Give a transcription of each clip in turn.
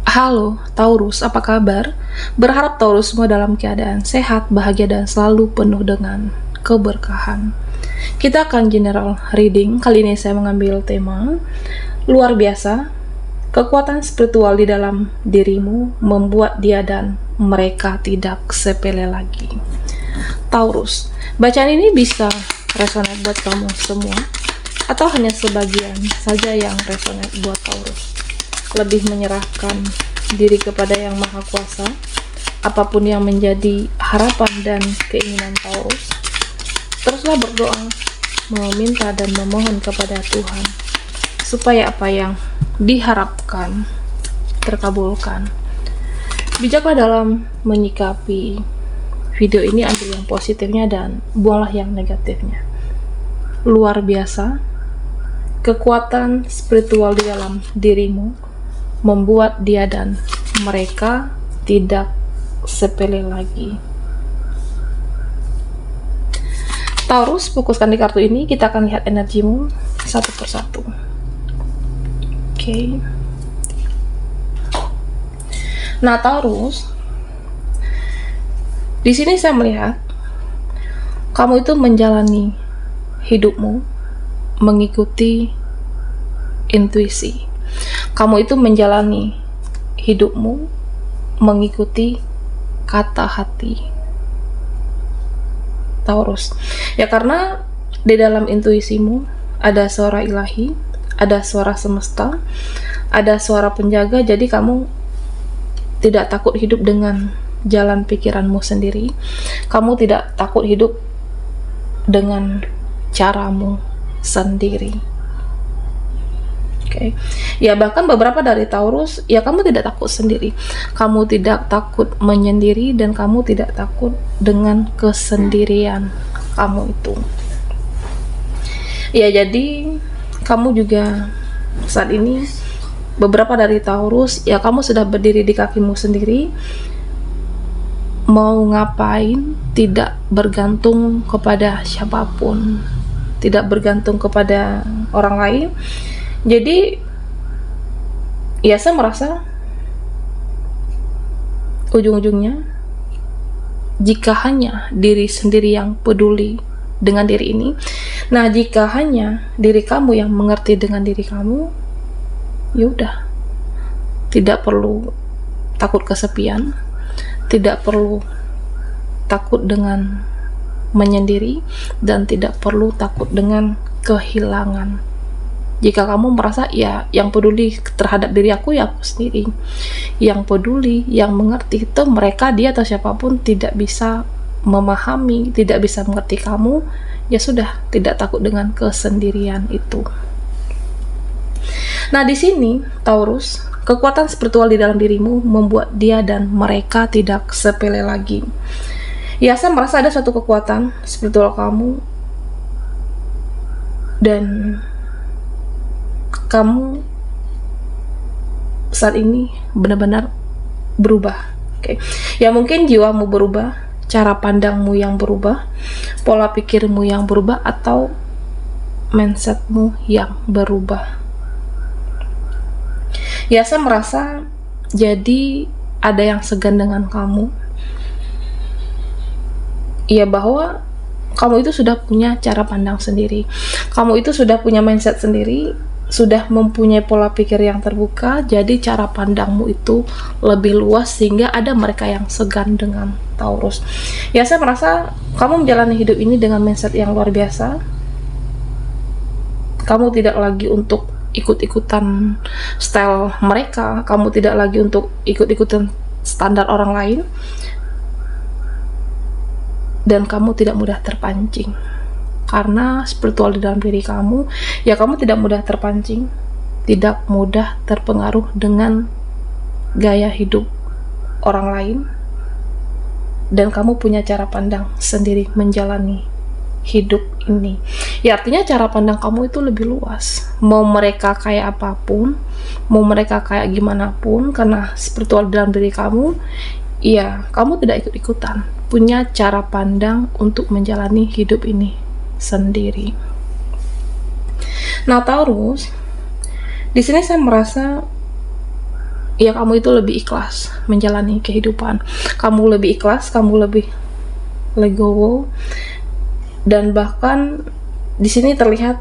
Halo, Taurus, apa kabar? Berharap Taurus semua dalam keadaan sehat, bahagia, dan selalu penuh dengan keberkahan. Kita akan general reading. Kali ini saya mengambil tema luar biasa. Kekuatan spiritual di dalam dirimu membuat dia dan mereka tidak sepele lagi. Taurus, bacaan ini bisa resonate buat kamu semua, atau hanya sebagian saja yang resonate buat Taurus. Lebih menyerahkan diri kepada Yang Maha Kuasa, apapun yang menjadi harapan dan keinginan Taurus. Teruslah berdoa, meminta dan memohon kepada Tuhan supaya apa yang diharapkan terkabulkan. Bijaklah dalam menyikapi video ini, ambil yang positifnya dan buanglah yang negatifnya. Luar biasa, kekuatan spiritual di dalam dirimu membuat dia dan mereka tidak sepele lagi. Taurus, fokuskan di kartu ini. Kita akan lihat energimu satu persatu. Oke. Nah, Taurus, di sini saya melihat kamu itu menjalani hidupmu mengikuti intuisi. Kamu itu menjalani hidupmu mengikuti kata hati, Taurus. Ya, karena di dalam intuisimu ada suara ilahi, ada suara semesta, ada suara penjaga. Jadi kamu tidak takut hidup dengan jalan pikiranmu sendiri. Kamu tidak takut hidup dengan caramu sendiri. Oke. Ya, bahkan beberapa dari Taurus, ya kamu tidak takut sendiri. Kamu tidak takut menyendiri dan kamu tidak takut dengan kesendirian kamu itu. Ya, jadi kamu juga saat ini, beberapa dari Taurus, ya kamu sudah berdiri di kakimu sendiri. Mau ngapain tidak bergantung kepada siapapun, tidak bergantung kepada orang lain. Jadi ya, saya merasa ujung-ujungnya jika hanya diri sendiri yang peduli dengan diri ini, nah jika hanya diri kamu yang mengerti dengan diri kamu, yaudah, tidak perlu takut kesepian, tidak perlu takut dengan menyendiri, dan tidak perlu takut dengan kehilangan. Jika kamu merasa ya yang peduli terhadap diri aku ya aku sendiri, yang peduli, yang mengerti itu mereka, dia atau siapapun tidak bisa memahami, tidak bisa mengerti kamu, ya sudah, tidak takut dengan kesendirian itu. Nah, di sini Taurus, kekuatan spiritual di dalam dirimu membuat dia dan mereka tidak sepele lagi. Ya, saya merasa ada suatu kekuatan spiritual kamu dan kamu saat ini benar-benar berubah. Oke. Ya, mungkin jiwamu berubah, cara pandangmu yang berubah, pola pikirmu yang berubah, atau mindsetmu yang berubah. Ya, saya merasa jadi ada yang segan dengan kamu. Ya, bahwa kamu itu sudah punya cara pandang sendiri, kamu itu sudah punya mindset sendiri, sudah mempunyai pola pikir yang terbuka. Jadi cara pandangmu itu lebih luas sehingga ada mereka yang segan dengan Taurus. Ya, saya merasa kamu menjalani hidup ini dengan mindset yang luar biasa. Kamu tidak lagi untuk ikut-ikutan style mereka, kamu tidak lagi untuk ikut-ikutan standar orang lain, dan kamu tidak mudah terpancing. Karena spiritual di dalam diri kamu, ya kamu tidak mudah terpancing, tidak mudah terpengaruh dengan gaya hidup orang lain, dan kamu punya cara pandang sendiri menjalani hidup ini. Ya, artinya cara pandang kamu itu lebih luas. Mau mereka kayak apapun, mau mereka kayak gimana pun, karena spiritual di dalam diri kamu, ya kamu tidak ikut-ikutan, punya cara pandang untuk menjalani hidup ini sendiri. Nah, Taurus, di sini saya merasa ya kamu itu lebih ikhlas menjalani kehidupan, kamu lebih ikhlas, kamu lebih legowo. Dan bahkan di sini terlihat,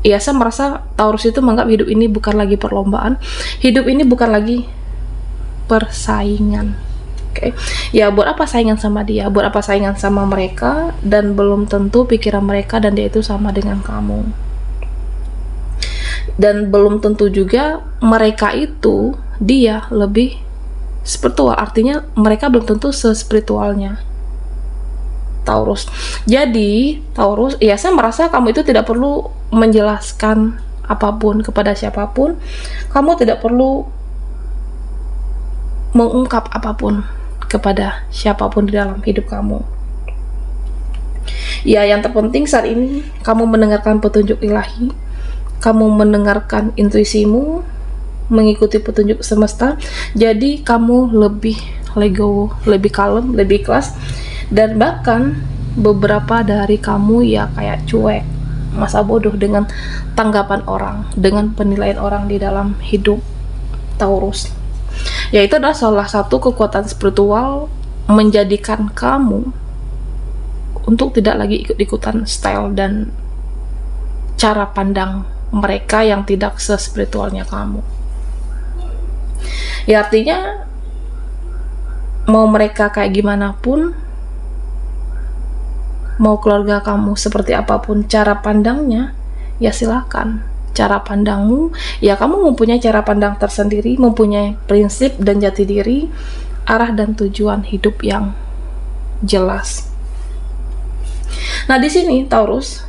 ya saya merasa Taurus itu menganggap hidup ini bukan lagi perlombaan, hidup ini bukan lagi persaingan. Oke. Ya buat apa saingan sama dia, buat apa saingan sama mereka, dan belum tentu pikiran mereka dan dia itu sama dengan kamu. Dan belum tentu juga mereka itu dia lebih spiritual, artinya mereka belum tentu sespiritualnya Taurus. Jadi Taurus, ya saya merasa kamu itu tidak perlu menjelaskan apapun kepada siapapun, kamu tidak perlu mengungkap apapun kepada siapapun di dalam hidup kamu. Ya yang terpenting saat ini kamu mendengarkan petunjuk ilahi, kamu mendengarkan intuisimu, mengikuti petunjuk semesta. Jadi kamu lebih legowo, lebih kalem, lebih ikhlas. Dan bahkan beberapa dari kamu ya kayak cuek, masa bodoh dengan tanggapan orang, dengan penilaian orang di dalam hidup Taurus. Ya itu adalah salah satu kekuatan spiritual menjadikan kamu untuk tidak lagi ikut-ikutan style dan cara pandang mereka yang tidak sespiritualnya kamu. Ya artinya mau mereka kayak gimana pun, mau keluarga kamu seperti apapun cara pandangnya, ya silakan. Cara pandangmu, ya kamu mempunyai cara pandang tersendiri, mempunyai prinsip dan jati diri, arah dan tujuan hidup yang jelas. Nah di sini Taurus,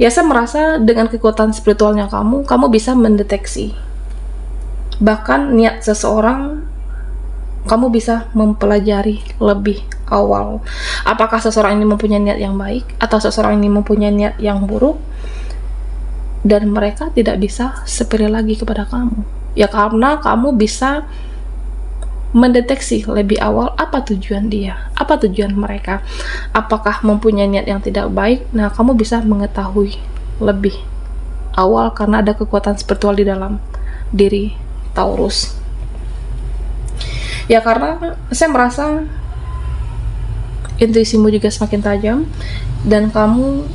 ya saya merasa dengan kekuatan spiritualnya kamu bisa mendeteksi bahkan niat seseorang. Kamu bisa mempelajari lebih awal apakah seseorang ini mempunyai niat yang baik atau seseorang ini mempunyai niat yang buruk, dan mereka tidak bisa seperti lagi kepada kamu. Ya karena kamu bisa mendeteksi lebih awal apa tujuan dia, apa tujuan mereka, apakah mempunyai niat yang tidak baik. Nah kamu bisa mengetahui lebih awal karena ada kekuatan spiritual di dalam diri Taurus. Ya karena saya merasa intuisimu juga semakin tajam dan kamu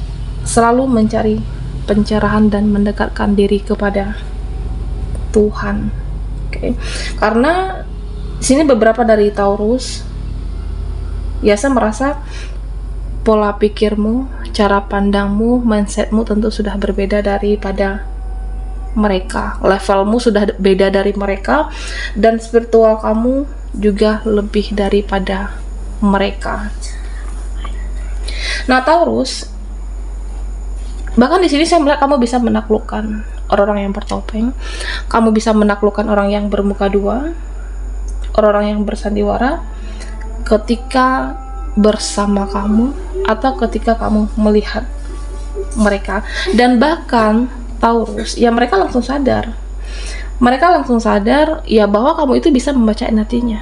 selalu mencari pencerahan dan mendekatkan diri kepada Tuhan. Oke. Karena di sini beberapa dari Taurus, ya saya merasa pola pikirmu, cara pandangmu, mindsetmu tentu sudah berbeda daripada mereka. Levelmu sudah beda dari mereka dan spiritual kamu juga lebih daripada mereka. Nah Taurus, bahkan di sini saya melihat kamu bisa menaklukkan orang-orang yang bertopeng, kamu bisa menaklukkan orang yang bermuka dua, orang-orang yang bersandiwara ketika bersama kamu atau ketika kamu melihat mereka. Dan bahkan Taurus, ya mereka langsung sadar ya bahwa kamu itu bisa membaca energinya,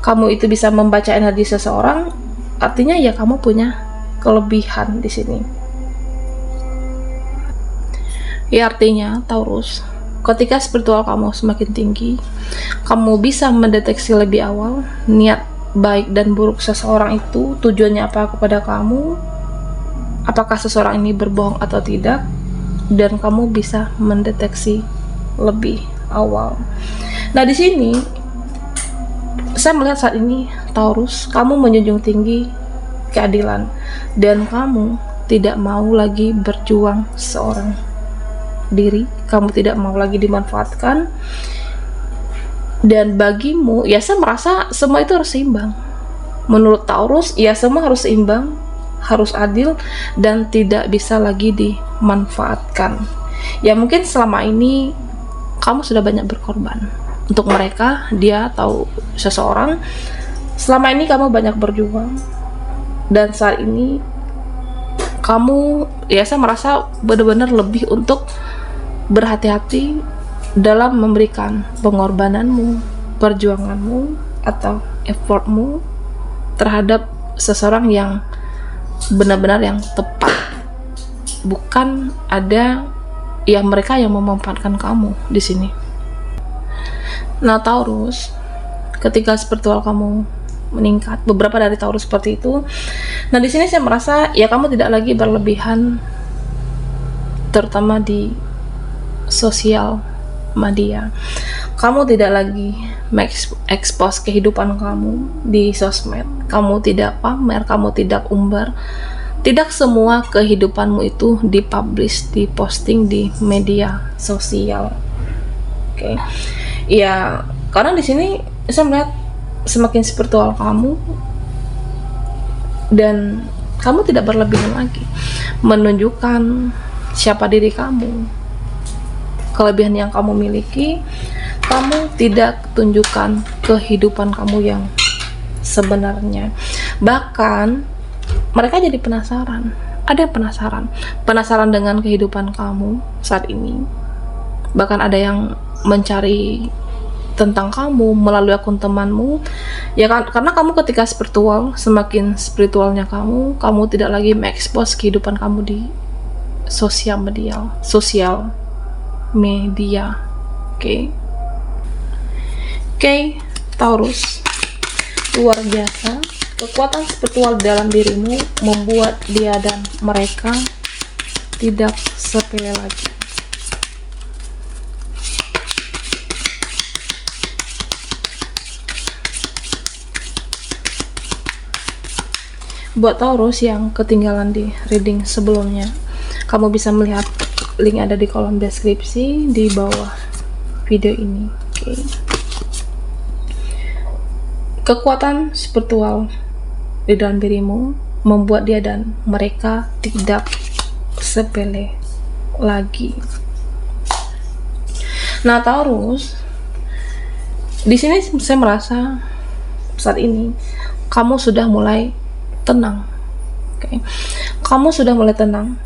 kamu itu bisa membaca energi seseorang. Artinya ya kamu punya kelebihan di sini. Ya artinya Taurus, ketika spiritual kamu semakin tinggi, kamu bisa mendeteksi lebih awal niat baik dan buruk seseorang itu, tujuannya apa kepada kamu, apakah seseorang ini berbohong atau tidak, dan kamu bisa mendeteksi lebih awal. Nah di sini saya melihat saat ini Taurus, kamu menjunjung tinggi keadilan dan kamu tidak mau lagi berjuang seorang diri, kamu tidak mau lagi dimanfaatkan. Dan bagimu, ya saya merasa semua itu harus seimbang. Menurut Taurus, ya semua harus seimbang, harus adil, dan tidak bisa lagi dimanfaatkan. Ya mungkin selama ini kamu sudah banyak berkorban untuk mereka, dia tahu seseorang. Selama ini kamu banyak berjuang, dan saat ini kamu, ya saya merasa benar-benar lebih untuk berhati-hati dalam memberikan pengorbananmu, perjuanganmu, atau effortmu terhadap seseorang yang benar-benar yang tepat. Bukan ada ya mereka yang memanfaatkan kamu di sini. Nah, Taurus, ketika spiritual kamu meningkat, beberapa dari Taurus seperti itu. Nah, di sini saya merasa ya kamu tidak lagi berlebihan, terutama di sosial media. Kamu tidak lagi expose kehidupan kamu di sosmed. Kamu tidak pamer, kamu tidak umbar. Tidak semua kehidupanmu itu dipublish, diposting di media sosial. Oke. Ya, karena di sini saya melihat semakin spiritual kamu dan kamu tidak berlebihan lagi menunjukkan siapa diri kamu, kelebihan yang kamu miliki. Kamu tidak tunjukkan kehidupan kamu yang sebenarnya. Bahkan mereka jadi penasaran. Ada yang penasaran dengan kehidupan kamu saat ini. Bahkan ada yang mencari tentang kamu melalui akun temanmu. Ya kan, karena kamu ketika spiritual, semakin spiritualnya kamu tidak lagi mengekspos kehidupan kamu di sosial media. Oke, Taurus, luar biasa. Kekuatan spiritual dalam dirimu membuat dia dan mereka tidak sepele lagi. Buat Taurus yang ketinggalan di reading sebelumnya, kamu bisa melihat link ada di kolom deskripsi di bawah video ini. Oke. Kekuatan spiritual di dalam dirimu membuat dia dan mereka tidak sepele lagi. Nah, Taurus, di sini saya merasa saat ini kamu sudah mulai tenang. Oke. Kamu sudah mulai tenang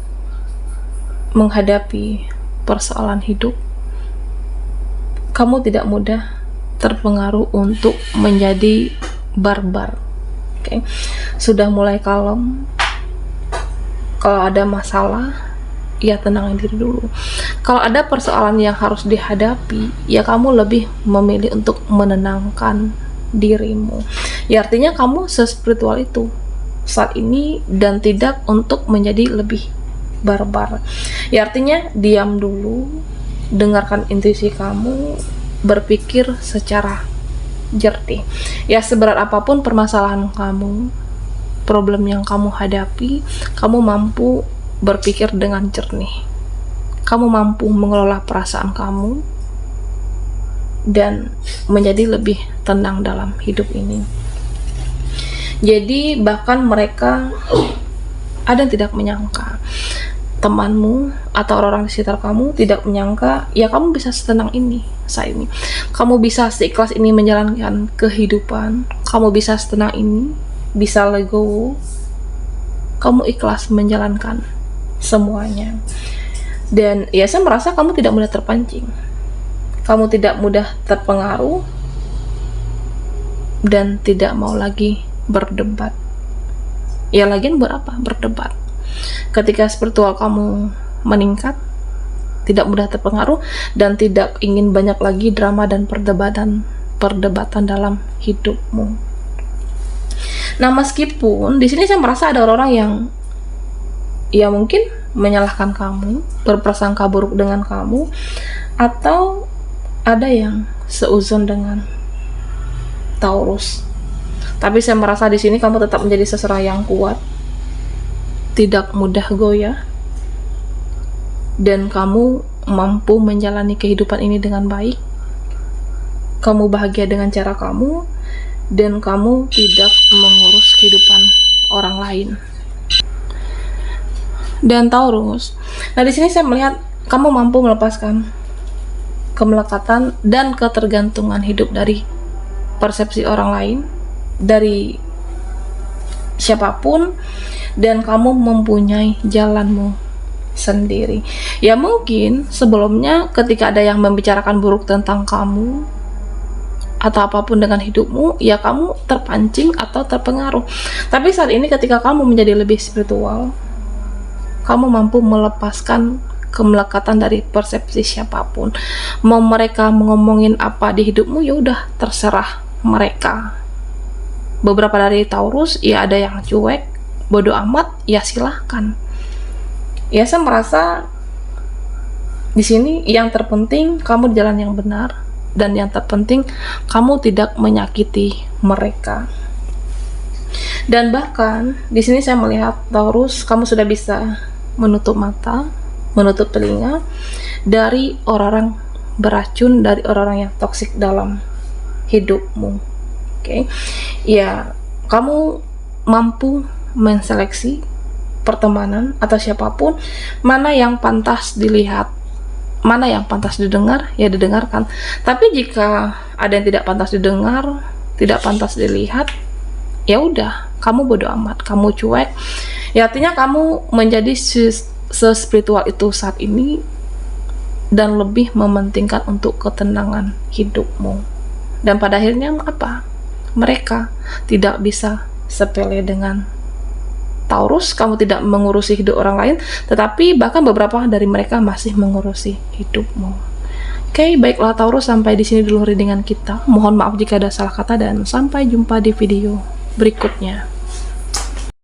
menghadapi persoalan hidup. Kamu tidak mudah terpengaruh untuk menjadi barbar. Oke. Sudah mulai kalem. Kalau ada masalah, ya tenangin diri dulu. Kalau ada persoalan yang harus dihadapi, ya kamu lebih memilih untuk menenangkan dirimu. Ya artinya kamu sespiritual itu saat ini dan tidak untuk menjadi lebih barbar. Ya artinya diam dulu, dengarkan intuisi kamu, berpikir secara jernih. Ya seberat apapun permasalahan kamu, problem yang kamu hadapi, kamu mampu berpikir dengan jernih. Kamu mampu mengelola perasaan kamu dan menjadi lebih tenang dalam hidup ini. Jadi bahkan mereka ada yang tidak menyangka, temanmu atau orang-orang di sekitar kamu tidak menyangka ya kamu bisa setenang ini saat ini. Kamu bisa seikhlas ini menjalankan kehidupan. Kamu bisa setenang ini, bisa legowo. Kamu ikhlas menjalankan semuanya. Dan ya saya merasa kamu tidak mudah terpancing. Kamu tidak mudah terpengaruh dan tidak mau lagi berdebat. Ya lagian buat apa berdebat? Ketika spiritual kamu meningkat, tidak mudah terpengaruh dan tidak ingin banyak lagi drama dan perdebatan dalam hidupmu. Nah, meskipun di sini saya merasa ada orang-orang yang ya mungkin menyalahkan kamu, berprasangka buruk dengan kamu, atau ada yang seuzon dengan Taurus. Tapi saya merasa di sini kamu tetap menjadi seseorang yang kuat, tidak mudah goyah, dan kamu mampu menjalani kehidupan ini dengan baik. Kamu bahagia dengan cara kamu, dan kamu tidak mengurus kehidupan orang lain. Dan Taurus, nah di sini saya melihat kamu mampu melepaskan kemelekatan dan ketergantungan hidup dari persepsi orang lain, dari siapapun, dan kamu mempunyai jalanmu sendiri. Ya mungkin sebelumnya ketika ada yang membicarakan buruk tentang kamu atau apapun dengan hidupmu, ya kamu terpancing atau terpengaruh. Tapi saat ini ketika kamu menjadi lebih spiritual, kamu mampu melepaskan kemelekatan dari persepsi siapapun. Mau mereka ngomongin apa di hidupmu, ya udah terserah mereka. Beberapa dari Taurus, ya ada yang cuek, bodoh amat, ya silahkan. Ya saya merasa di sini yang terpenting kamu di jalan yang benar, dan yang terpenting kamu tidak menyakiti mereka. Dan bahkan di sini saya melihat Taurus, kamu sudah bisa menutup mata, menutup telinga dari orang-orang beracun, dari orang-orang yang toksik dalam hidupmu. Oke. Ya, kamu mampu menseleksi pertemanan atau siapapun, mana yang pantas dilihat, mana yang pantas didengar, ya didengarkan. Tapi jika ada yang tidak pantas didengar, tidak pantas dilihat, ya udah, kamu bodoh amat, kamu cuek. Ya artinya kamu menjadi sespiritual itu saat ini dan lebih mementingkan untuk ketenangan hidupmu. Dan pada akhirnya apa? Mereka tidak bisa sepele dengan Taurus. Kamu tidak mengurusi hidup orang lain, tetapi bahkan beberapa dari mereka masih mengurusi hidupmu. Oke, baiklah Taurus, sampai di sini dulu readingan kita. Mohon maaf jika ada salah kata dan sampai jumpa di video berikutnya.